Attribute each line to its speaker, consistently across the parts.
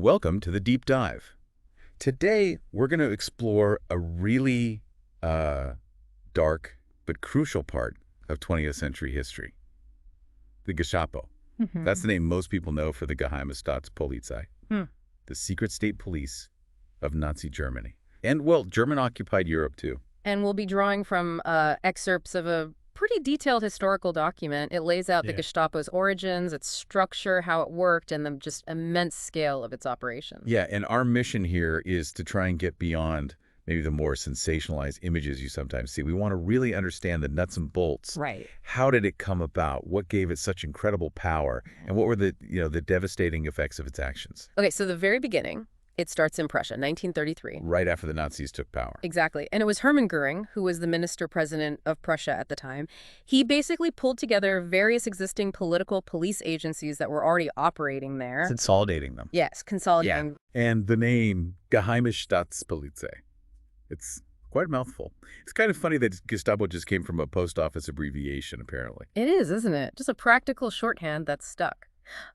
Speaker 1: Welcome to the Deep Dive. Today, we're going to explore a really dark but crucial part of 20th century history, the Gestapo. That's the name most people know for the Geheime Staatspolizei, the secret state police of Nazi Germany. And, well, German-occupied Europe, too.
Speaker 2: And we'll be drawing from excerpts of a pretty detailed historical document. It lays out the Gestapo's origins, its structure, how it worked, and the just immense scale of its operations.
Speaker 1: Yeah, and our mission here is to try and get beyond maybe the more sensationalized images you sometimes see. We want to really understand the nuts and bolts.
Speaker 2: Right.
Speaker 1: How did it come about? What gave it such incredible power? And what were the devastating effects of its actions?
Speaker 2: Okay, so the very beginning, it starts in Prussia, 1933.
Speaker 1: Right after the Nazis took power.
Speaker 2: Exactly. And it was Hermann Goering, who was the minister-president of Prussia at the time. He basically pulled together various existing political police agencies that were already operating there.
Speaker 1: Consolidating them.
Speaker 2: Yes, consolidating.
Speaker 1: Yeah. And the name Geheime Staatspolizei. It's quite a mouthful. It's kind of funny that Gestapo just came from a post office abbreviation, apparently.
Speaker 2: It is, isn't it? Just a practical shorthand that's stuck.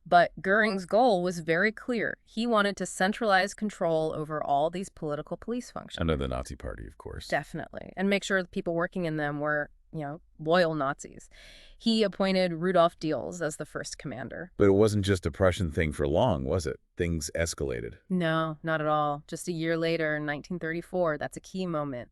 Speaker 2: But Goering's goal was very clear. He wanted to centralize control over all these political police functions.
Speaker 1: Under the Nazi Party, of course.
Speaker 2: Definitely. And make sure the people working in them were, loyal Nazis. He appointed Rudolf Diels as the first commander.
Speaker 1: But it wasn't just a Prussian thing for long, was it? Things escalated.
Speaker 2: No, not at all. Just a year later, in 1934, that's a key moment.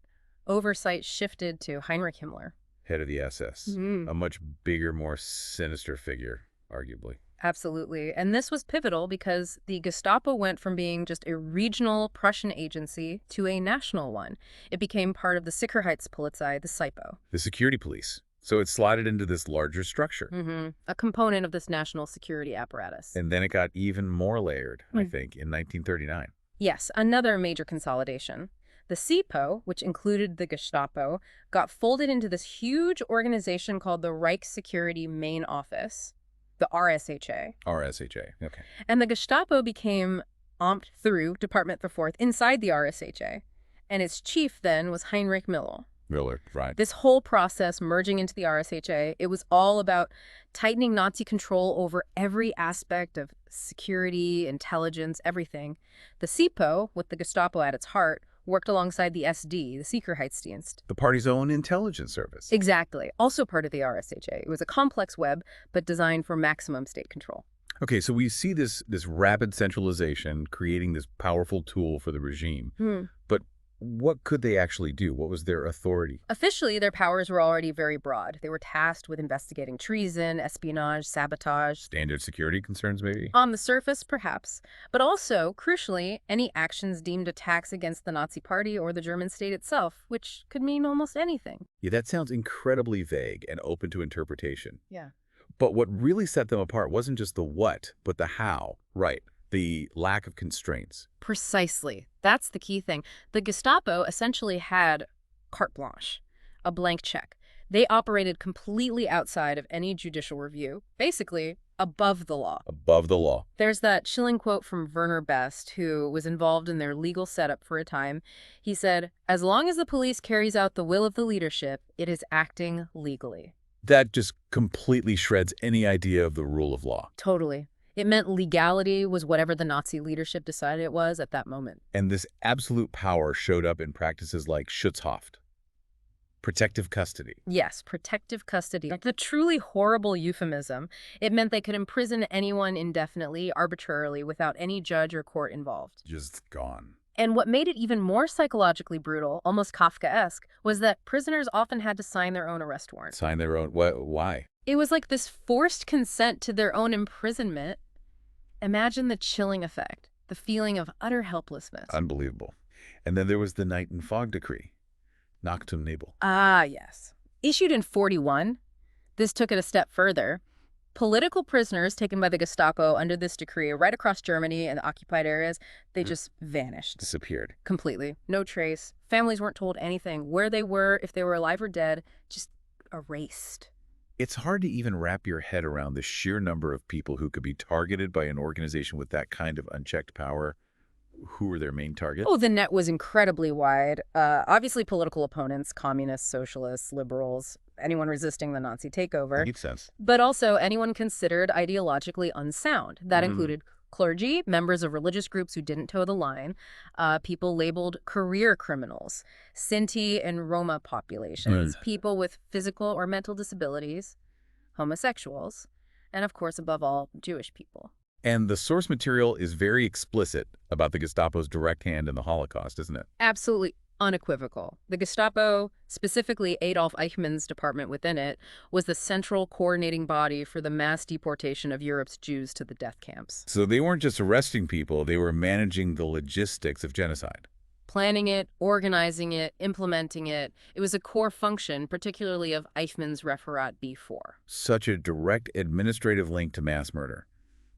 Speaker 2: Oversight shifted to Heinrich Himmler.
Speaker 1: Head of the SS. A much bigger, more sinister figure, arguably.
Speaker 2: Absolutely. And this was pivotal because the Gestapo went from being just a regional Prussian agency to a national one. It became part of the Sicherheitspolizei, the SIPO.
Speaker 1: The security police. So it slotted into this larger structure.
Speaker 2: A component of this national security apparatus.
Speaker 1: And then it got even more layered, I think, in 1939.
Speaker 2: Yes, another major consolidation. The SIPO, which included the Gestapo, got folded into this huge organization called the Reich Security Main Office. The RSHA.
Speaker 1: RSHA, okay.
Speaker 2: And the Gestapo became Amt through Department the Fourth inside the RSHA. And its chief then was Heinrich Müller.
Speaker 1: Müller, right.
Speaker 2: This whole process merging into the RSHA, it was all about tightening Nazi control over every aspect of security, intelligence, everything. The SIPO, with the Gestapo at its heart, worked alongside the SD, the Sicherheitsdienst.
Speaker 1: The party's own intelligence service.
Speaker 2: Exactly. Also part of the RSHA. It was a complex web, but designed for maximum state control.
Speaker 1: Okay, so we see this rapid centralization creating this powerful tool for the regime. But what could they actually do? What was their authority?
Speaker 2: Officially, their powers were already very broad. They were tasked with investigating treason, espionage, sabotage.
Speaker 1: Standard security concerns, maybe?
Speaker 2: On the surface, perhaps. But also, crucially, any actions deemed attacks against the Nazi Party or the German state itself, which could mean almost anything.
Speaker 1: Yeah, that sounds incredibly vague and open to interpretation.
Speaker 2: Yeah.
Speaker 1: But what really set them apart wasn't just the what, but the how. Right. The lack of constraints.
Speaker 2: Precisely. That's the key thing. The Gestapo essentially had carte blanche, a blank check. They operated completely outside of any judicial review, basically above the law.
Speaker 1: Above the law.
Speaker 2: There's that chilling quote from Werner Best, who was involved in their legal setup for a time. He said, "As long as the police carries out the will of the leadership, it is acting legally."
Speaker 1: That just completely shreds any idea of the rule of law.
Speaker 2: Totally. It meant legality was whatever the Nazi leadership decided it was at that moment.
Speaker 1: And this absolute power showed up in practices like Schutzhaft, protective custody.
Speaker 2: Yes, protective custody. The truly horrible euphemism. It meant they could imprison anyone indefinitely, arbitrarily, without any judge or court involved.
Speaker 1: Just gone.
Speaker 2: And what made it even more psychologically brutal, almost Kafkaesque, was that prisoners often had to sign their own arrest warrant.
Speaker 1: Sign their own? Why?
Speaker 2: It was like this forced consent to their own imprisonment. Imagine the chilling effect, the feeling of utter helplessness.
Speaker 1: Unbelievable. And then there was the Night and Fog Decree, Nacht und Nebel.
Speaker 2: Ah, yes. Issued in 1941, this took it a step further. Political prisoners taken by the Gestapo under this decree right across Germany and the occupied areas, they just vanished.
Speaker 1: Disappeared.
Speaker 2: Completely. No trace. Families weren't told anything. Where they were, if they were alive or dead, just erased.
Speaker 1: It's hard to even wrap your head around the sheer number of people who could be targeted by an organization with that kind of unchecked power. Who were their main targets?
Speaker 2: Oh, the net was incredibly wide. Obviously, political opponents, communists, socialists, liberals, anyone resisting the Nazi takeover.
Speaker 1: That makes sense.
Speaker 2: But also anyone considered ideologically unsound. That included Clergy, members of religious groups who didn't toe the line, people labeled career criminals, Sinti and Roma populations, people with physical or mental disabilities, homosexuals, and of course, above all, Jewish people.
Speaker 1: And the source material is very explicit about the Gestapo's direct hand in the Holocaust, isn't it?
Speaker 2: Absolutely unequivocal. The Gestapo, specifically Adolf Eichmann's department within it, was the central coordinating body for the mass deportation of Europe's Jews to the death camps.
Speaker 1: So they weren't just arresting people, they were managing the logistics of genocide.
Speaker 2: Planning it, organizing it, implementing it. It was a core function, particularly of Eichmann's Referat B4.
Speaker 1: Such a direct administrative link to mass murder.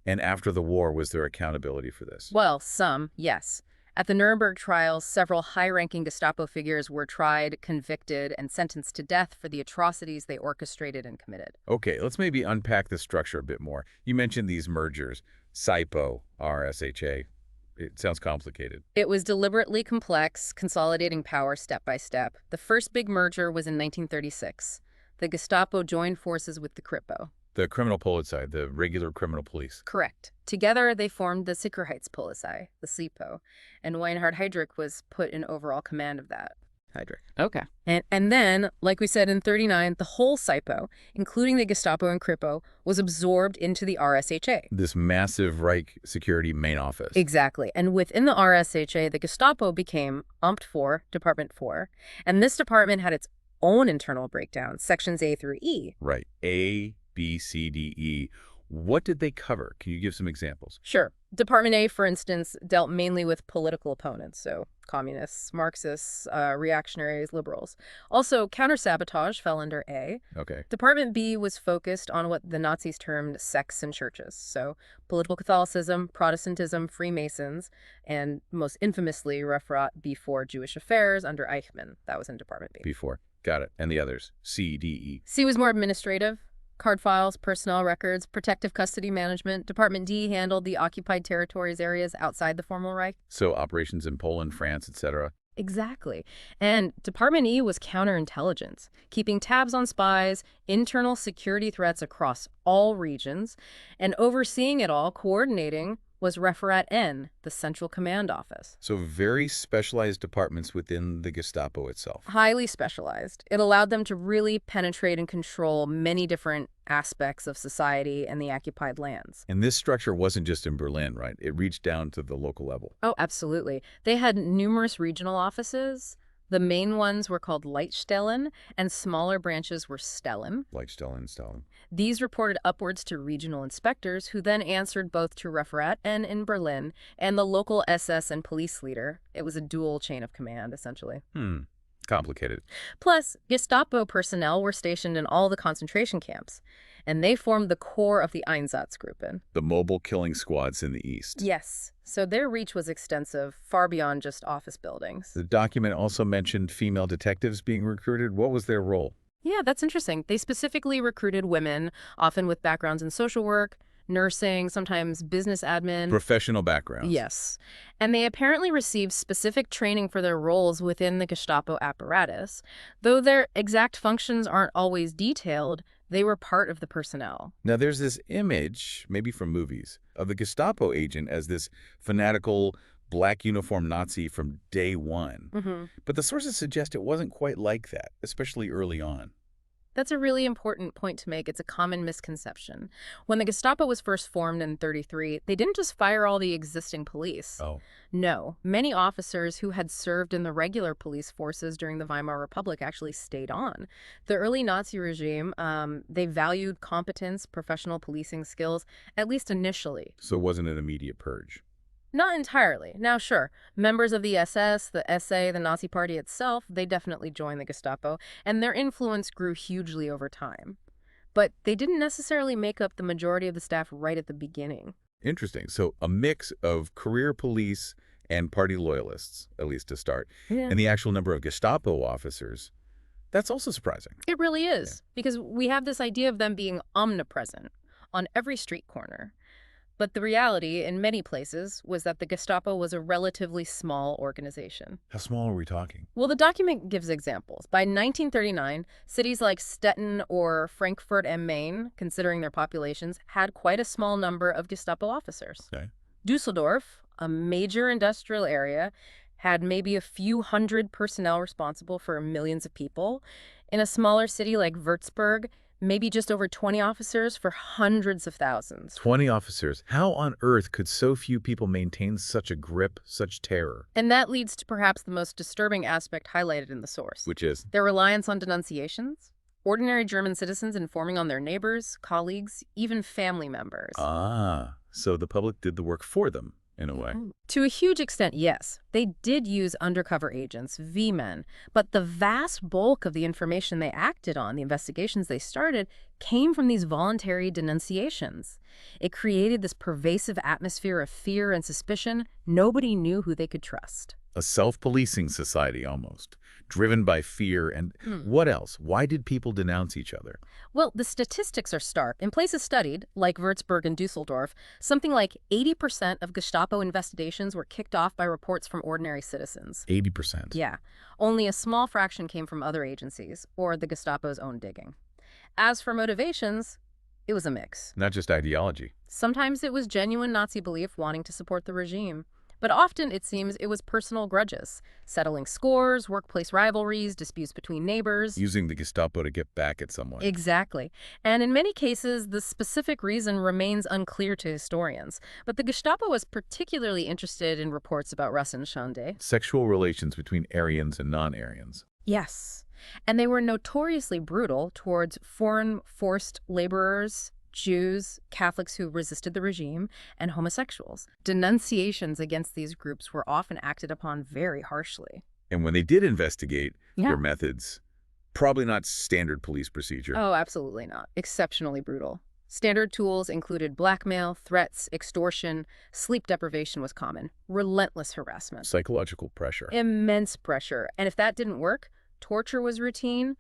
Speaker 1: And after the war, was there accountability for this?
Speaker 2: Well, some, yes. At the Nuremberg trials, several high-ranking Gestapo figures were tried, convicted, and sentenced to death for the atrocities they orchestrated and committed.
Speaker 1: Okay, let's maybe unpack the structure a bit more. You mentioned these mergers, SIPO, RSHA. It sounds complicated.
Speaker 2: It was deliberately complex, consolidating power step by step. The first big merger was in 1936. The Gestapo joined forces with the Kripo.
Speaker 1: The criminal Polizei, the regular criminal police.
Speaker 2: Correct. Together, they formed the Sicherheitspolizei, the SIPO, and Reinhard Heydrich was put in overall command of that.
Speaker 1: Heydrich.
Speaker 2: Okay. And then, like we said in 39, the whole SIPO, including the Gestapo and Kripo, was absorbed into the RSHA.
Speaker 1: This massive Reich security main office.
Speaker 2: Exactly. And within the RSHA, the Gestapo became Amt 4, Department 4, and this department had its own internal breakdown, sections A through E.
Speaker 1: Right. A, B, C, D, E. What did they cover? Can you give some examples?
Speaker 2: Sure. Department A, for instance, dealt mainly with political opponents, so communists, Marxists, reactionaries, liberals. Also, counter-sabotage fell under A.
Speaker 1: Okay.
Speaker 2: Department B was focused on what the Nazis termed sects and churches, so political Catholicism, Protestantism, Freemasons, and most infamously, Referat B4 Jewish Affairs under Eichmann. That was in Department B.
Speaker 1: B4. Got it. And the others? C, D, E.
Speaker 2: C was more administrative. Card files, personnel records, protective custody management. Department D handled the occupied territories areas outside the formal Reich.
Speaker 1: So operations in Poland, France, etc.
Speaker 2: Exactly. And Department E was counterintelligence, keeping tabs on spies, internal security threats across all regions, and overseeing it all, coordinating, was Referat N, the Central Command Office.
Speaker 1: So very specialized departments within the Gestapo itself.
Speaker 2: Highly specialized. It allowed them to really penetrate and control many different aspects of society and the occupied lands.
Speaker 1: And this structure wasn't just in Berlin, right? It reached down to the local level.
Speaker 2: Oh, absolutely. They had numerous regional offices. The main ones were called Leitstellen, and smaller branches were Stellen.
Speaker 1: Leitstellen, Stellen.
Speaker 2: These reported upwards to regional inspectors, who then answered both to Referat N in Berlin and the local SS and police leader. It was a dual chain of command, essentially.
Speaker 1: Complicated.
Speaker 2: Plus, Gestapo personnel were stationed in all the concentration camps, and they formed the core of the Einsatzgruppen.
Speaker 1: The mobile killing squads in the east.
Speaker 2: Yes, so their reach was extensive, far beyond just office buildings.
Speaker 1: The document also mentioned female detectives being recruited. What was their role?
Speaker 2: Yeah, that's interesting. They specifically recruited women, often with backgrounds in social work, nursing, sometimes business admin.
Speaker 1: Professional backgrounds.
Speaker 2: Yes. And they apparently received specific training for their roles within the Gestapo apparatus. Though their exact functions aren't always detailed, they were part of the personnel.
Speaker 1: Now, there's this image, maybe from movies, of the Gestapo agent as this fanatical black uniform Nazi from day one. But the sources suggest it wasn't quite like that, especially early on.
Speaker 2: That's a really important point to make. It's a common misconception. When the Gestapo was first formed in 1933, they didn't just fire all the existing police.
Speaker 1: Oh.
Speaker 2: No. Many officers who had served in the regular police forces during the Weimar Republic actually stayed on. The early Nazi regime, they valued competence, professional policing skills, at least initially.
Speaker 1: So it wasn't an immediate purge?
Speaker 2: Not entirely. Now, sure, members of the SS, the SA, the Nazi Party itself, they definitely joined the Gestapo, and their influence grew hugely over time. But they didn't necessarily make up the majority of the staff right at the beginning.
Speaker 1: Interesting. So a mix of career police and party loyalists, at least to start.
Speaker 2: Yeah.
Speaker 1: And the actual number of Gestapo officers, that's also surprising.
Speaker 2: It really is, because we have this idea of them being omnipresent on every street corner. But the reality, in many places, was that the Gestapo was a relatively small organization.
Speaker 1: How small are we talking?
Speaker 2: Well, the document gives examples. By 1939, cities like Stettin or Frankfurt am Main, considering their populations, had quite a small number of Gestapo officers.
Speaker 1: Okay.
Speaker 2: Dusseldorf, a major industrial area, had maybe a few hundred personnel responsible for millions of people. In a smaller city like Würzburg, maybe just over 20 officers for hundreds of thousands.
Speaker 1: 20 officers. How on earth could so few people maintain such a grip, such terror?
Speaker 2: And that leads to perhaps the most disturbing aspect highlighted in the source.
Speaker 1: Which is?
Speaker 2: Their reliance on denunciations. Ordinary German citizens informing on their neighbors, colleagues, even family members.
Speaker 1: Ah, so the public did the work for them, in a way.
Speaker 2: To a huge extent, yes. They did use undercover agents, V-men, but the vast bulk of the information they acted on, the investigations they started, came from these voluntary denunciations. It created this pervasive atmosphere of fear and suspicion. Nobody knew who they could trust.
Speaker 1: A self-policing society, almost, driven by fear and what else? Why did people denounce each other?
Speaker 2: Well, the statistics are stark. In places studied, like Würzburg and Dusseldorf, something like 80% of Gestapo investigations were kicked off by reports from ordinary citizens.
Speaker 1: 80%.
Speaker 2: Yeah. Only a small fraction came from other agencies, or the Gestapo's own digging. As for motivations, it was a mix.
Speaker 1: Not just ideology.
Speaker 2: Sometimes it was genuine Nazi belief wanting to support the regime. But often, it seems, it was personal grudges, settling scores, workplace rivalries, disputes between neighbors.
Speaker 1: Using the Gestapo to get back at someone.
Speaker 2: Exactly. And in many cases, the specific reason remains unclear to historians. But the Gestapo was particularly interested in reports about Rassenschande.
Speaker 1: Sexual relations between Aryans and non-Aryans.
Speaker 2: Yes. And they were notoriously brutal towards foreign forced laborers, Jews, Catholics who resisted the regime, and homosexuals. Denunciations against these groups were often acted upon very harshly.
Speaker 1: And when they did investigate their methods, probably not standard police procedure.
Speaker 2: Oh, absolutely not. Exceptionally brutal. Standard tools included blackmail, threats, extortion. Sleep deprivation was common. Relentless harassment.
Speaker 1: Psychological pressure.
Speaker 2: Immense pressure. And if that didn't work, torture was routine.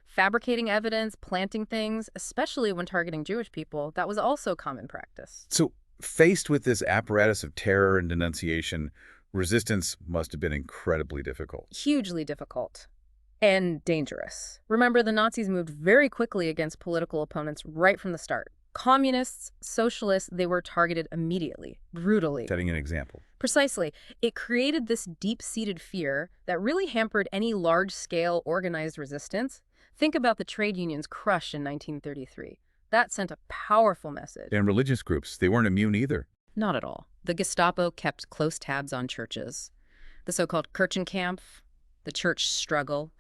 Speaker 2: Fabricating evidence, planting things, especially when targeting Jewish people, that was also common practice.
Speaker 1: So, faced with this apparatus of terror and denunciation, resistance must have been incredibly difficult.
Speaker 2: Hugely difficult. And dangerous. Remember, the Nazis moved very quickly against political opponents right from the start. Communists, socialists, they were targeted immediately, brutally.
Speaker 1: Setting an example.
Speaker 2: Precisely. It created this deep-seated fear that really hampered any large-scale organized resistance. Think about the trade unions' crush in 1933. That sent a powerful message.
Speaker 1: And religious groups, they weren't immune either.
Speaker 2: Not at all. The Gestapo kept close tabs on churches. The so-called Kirchenkampf, the church struggle,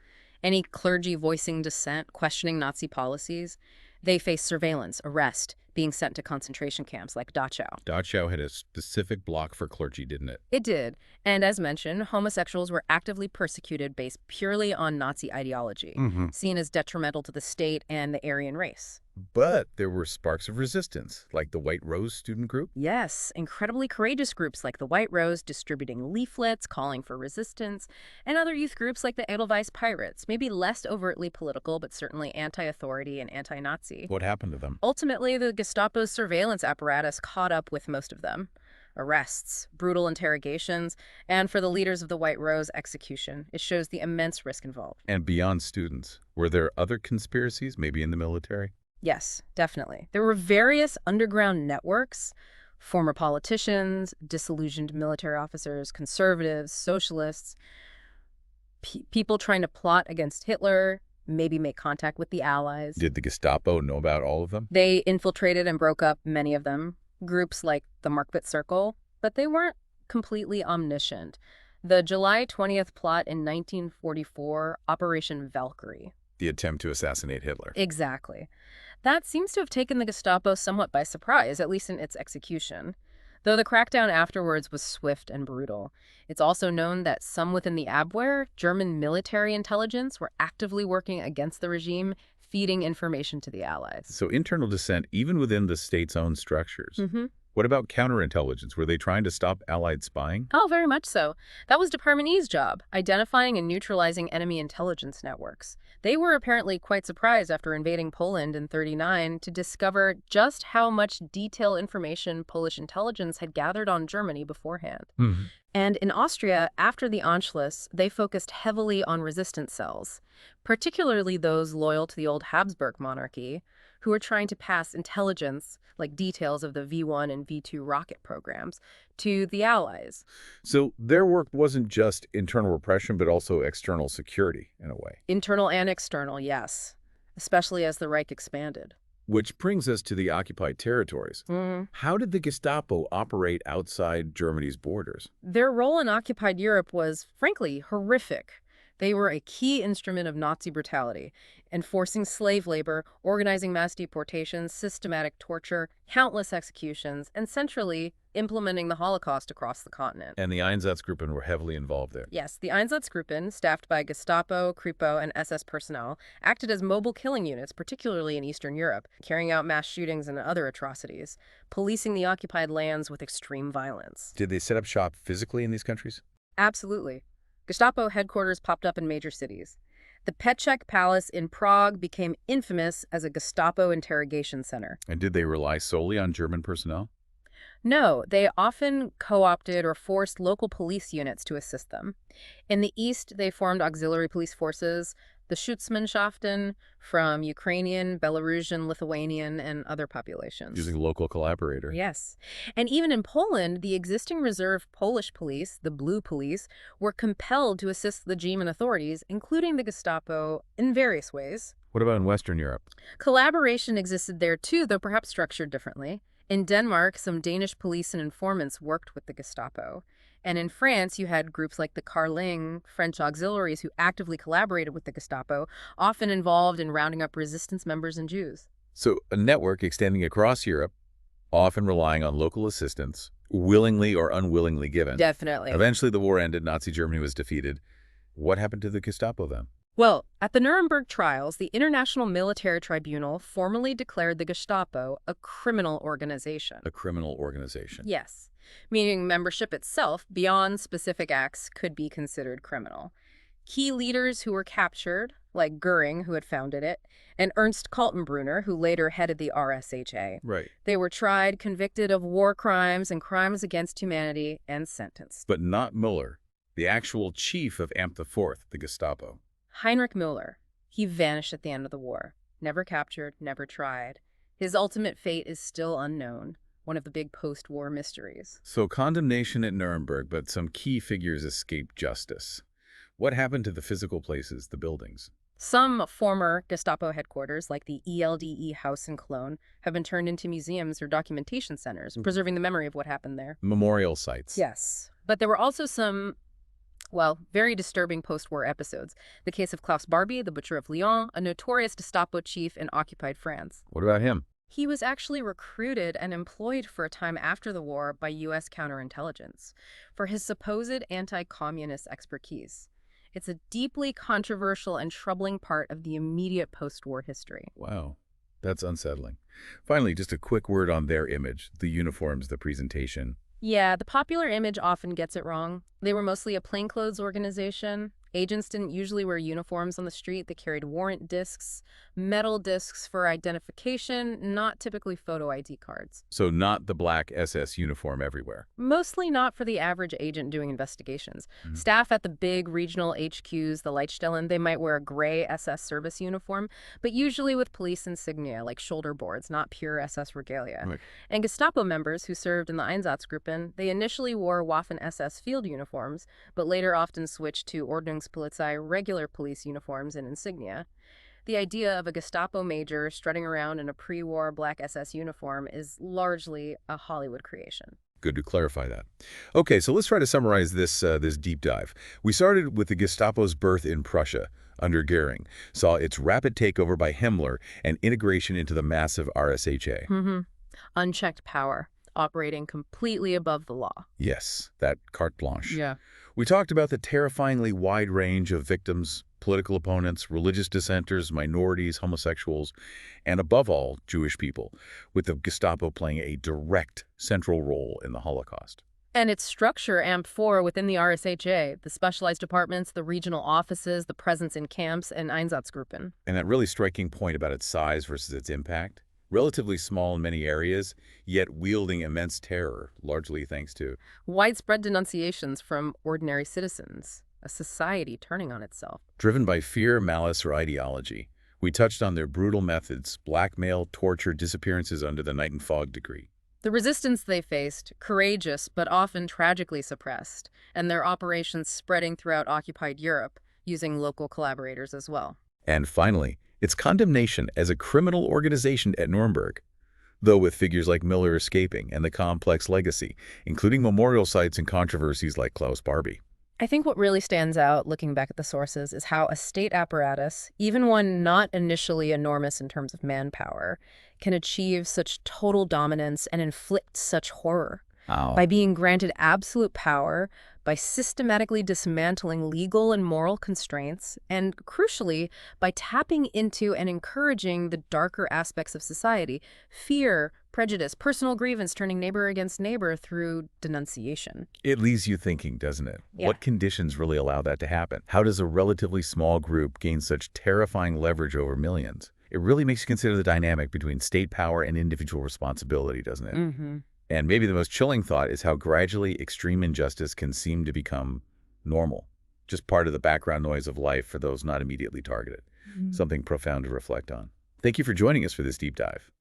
Speaker 2: any clergy voicing dissent, questioning Nazi policies, they faced surveillance, arrest, being sent to concentration camps like Dachau.
Speaker 1: Dachau had a specific block for clergy, didn't it?
Speaker 2: It did. And as mentioned, homosexuals were actively persecuted based purely on Nazi ideology, seen as detrimental to the state and the Aryan race.
Speaker 1: But there were sparks of resistance, like the White Rose student group.
Speaker 2: Yes, incredibly courageous groups like the White Rose distributing leaflets calling for resistance, and other youth groups like the Edelweiss Pirates, maybe less overtly political, but certainly anti-authority and anti-Nazi.
Speaker 1: What happened to them?
Speaker 2: Ultimately, the Gestapo's surveillance apparatus caught up with most of them. Arrests, brutal interrogations, and for the leaders of the White Rose, execution. It shows the immense risk involved.
Speaker 1: And beyond students, were there other conspiracies, maybe in the military?
Speaker 2: Yes, definitely. There were various underground networks, former politicians, disillusioned military officers, conservatives, socialists, people trying to plot against Hitler, maybe make contact with the Allies.
Speaker 1: Did the Gestapo know about all of them?
Speaker 2: They infiltrated and broke up many of them, groups like the Markwitz Circle, but they weren't completely omniscient. The July 20th plot in 1944, Operation Valkyrie.
Speaker 1: The attempt to assassinate Hitler.
Speaker 2: Exactly. That seems to have taken the Gestapo somewhat by surprise, at least in its execution. Though the crackdown afterwards was swift and brutal. It's also known that some within the Abwehr, German military intelligence, were actively working against the regime, feeding information to the Allies.
Speaker 1: So internal dissent, even within the state's own structures. What about counterintelligence? Were they trying to stop Allied spying?
Speaker 2: Oh, very much so. That was Department E's job, identifying and neutralizing enemy intelligence networks. They were apparently quite surprised after invading Poland in 1939 to discover just how much detailed information Polish intelligence had gathered on Germany beforehand. And in Austria, after the Anschluss, they focused heavily on resistance cells, particularly those loyal to the old Habsburg monarchy, who were trying to pass intelligence, like details of the V-1 and V-2 rocket programs, to the Allies.
Speaker 1: So their work wasn't just internal repression, but also external security, in a way.
Speaker 2: Internal and external, yes, especially as the Reich expanded.
Speaker 1: Which brings us to the occupied territories.
Speaker 2: Mhm.
Speaker 1: How did the Gestapo operate outside Germany's borders?
Speaker 2: Their role in occupied Europe was, frankly, horrific. They were a key instrument of Nazi brutality, enforcing slave labor, organizing mass deportations, systematic torture, countless executions, and centrally implementing the Holocaust across the continent.
Speaker 1: And the Einsatzgruppen were heavily involved there.
Speaker 2: Yes, the Einsatzgruppen, staffed by Gestapo, Kripo, and SS personnel, acted as mobile killing units, particularly in Eastern Europe, carrying out mass shootings and other atrocities, policing the occupied lands with extreme violence.
Speaker 1: Did they set up shop physically in these countries?
Speaker 2: Absolutely. Gestapo headquarters popped up in major cities. The Petschek Palace in Prague became infamous as a Gestapo interrogation center.
Speaker 1: And did they rely solely on German personnel?
Speaker 2: No, they often co-opted or forced local police units to assist them. In the east, they formed auxiliary police forces, the Schutzmannschaften, from Ukrainian, Belarusian, Lithuanian, and other populations.
Speaker 1: Using local collaborators.
Speaker 2: Yes. And even in Poland, the existing reserve Polish police, the Blue Police, were compelled to assist the German authorities, including the Gestapo, in various ways.
Speaker 1: What about in Western Europe?
Speaker 2: Collaboration existed there too, though perhaps structured differently. In Denmark, some Danish police and informants worked with the Gestapo. And in France, you had groups like the Carling, French auxiliaries who actively collaborated with the Gestapo, often involved in rounding up resistance members and Jews.
Speaker 1: So a network extending across Europe, often relying on local assistance, willingly or unwillingly given.
Speaker 2: Definitely.
Speaker 1: Eventually the war ended, Nazi Germany was defeated. What happened to the Gestapo then?
Speaker 2: Well, at the Nuremberg trials, the International Military Tribunal formally declared the Gestapo a criminal organization.
Speaker 1: A criminal organization.
Speaker 2: Yes, meaning membership itself, beyond specific acts, could be considered criminal. Key leaders who were captured, like Goering, who had founded it, and Ernst Kaltenbrunner, who later headed the RSHA.
Speaker 1: Right.
Speaker 2: They were tried, convicted of war crimes and crimes against humanity, and sentenced.
Speaker 1: But not Mueller, the actual chief of Amt IV, the Gestapo.
Speaker 2: Heinrich Müller. He vanished at the end of the war. Never captured, never tried. His ultimate fate is still unknown, one of the big post-war mysteries.
Speaker 1: So condemnation at Nuremberg, but some key figures escaped justice. What happened to the physical places, the buildings?
Speaker 2: Some former Gestapo headquarters, like the ELDE house in Cologne, have been turned into museums or documentation centers, preserving the memory of what happened there.
Speaker 1: Memorial sites.
Speaker 2: Yes. But there were also some, well, very disturbing post-war episodes. The case of Klaus Barbie, the Butcher of Lyon, a notorious Gestapo chief in occupied France.
Speaker 1: What about him?
Speaker 2: He was actually recruited and employed for a time after the war by U.S. counterintelligence for his supposed anti-communist expertise. It's a deeply controversial and troubling part of the immediate post-war history.
Speaker 1: Wow, that's unsettling. Finally, just a quick word on their image, the uniforms, the presentation.
Speaker 2: Yeah, the popular image often gets it wrong. They were mostly a plainclothes organization. Agents didn't usually wear uniforms on the street. They carried warrant discs, metal discs for identification, not typically photo ID cards.
Speaker 1: So not the black SS uniform everywhere.
Speaker 2: Mostly not for the average agent doing investigations. Staff at the big regional HQs, the Leitstellen, they might wear a gray SS service uniform, but usually with police insignia like shoulder boards, not pure SS regalia.
Speaker 1: Right.
Speaker 2: And Gestapo members who served in the Einsatzgruppen, they initially wore Waffen-SS field uniforms, but later often switched to Ordnungspolizei regular police uniforms and insignia. The idea of a Gestapo major strutting around in a pre-war black SS uniform is largely a Hollywood creation.
Speaker 1: Good to clarify that. Okay, so let's try to summarize this deep dive. We started with the Gestapo's birth in Prussia under Goering, saw its rapid takeover by Himmler and integration into the massive RSHA.
Speaker 2: Unchecked power, operating completely above the law.
Speaker 1: Yes, that carte blanche.
Speaker 2: Yeah.
Speaker 1: We talked about the terrifyingly wide range of victims, political opponents, religious dissenters, minorities, homosexuals, and above all, Jewish people, with the Gestapo playing a direct central role in the Holocaust.
Speaker 2: And its structure, AMP4, within the RSHA, the specialized departments, the regional offices, the presence in camps, and Einsatzgruppen.
Speaker 1: And that really striking point about its size versus its impact. Relatively small in many areas, yet wielding immense terror, largely thanks to
Speaker 2: Widespread denunciations from ordinary citizens, a society turning on itself.
Speaker 1: driven by fear, malice, or ideology. We touched on their brutal methods, blackmail, torture, disappearances under the night and fog decree.
Speaker 2: The resistance they faced, courageous but often tragically suppressed, and their operations spreading throughout occupied Europe, using local collaborators as well.
Speaker 1: And finally, its condemnation as a criminal organization at Nuremberg, though with figures like Miller escaping and the complex legacy, including memorial sites and controversies like Klaus Barbie.
Speaker 2: I think what really stands out, looking back at the sources, is how a state apparatus, even one not initially enormous in terms of manpower, can achieve such total dominance and inflict such horror.
Speaker 1: Wow.
Speaker 2: By being granted absolute power, by systematically dismantling legal and moral constraints, and crucially, by tapping into and encouraging the darker aspects of society, fear, prejudice, personal grievance, turning neighbor against neighbor through denunciation.
Speaker 1: It leaves you thinking, doesn't it?
Speaker 2: Yeah.
Speaker 1: What conditions really allow that to happen? How does a relatively small group gain such terrifying leverage over millions? It really makes you consider the dynamic between state power and individual responsibility, doesn't it?
Speaker 2: Mm-hmm.
Speaker 1: And maybe the most chilling thought is how gradually extreme injustice can seem to become normal, just part of the background noise of life for those not immediately targeted. Something profound to reflect on. Thank you for joining us for this deep dive.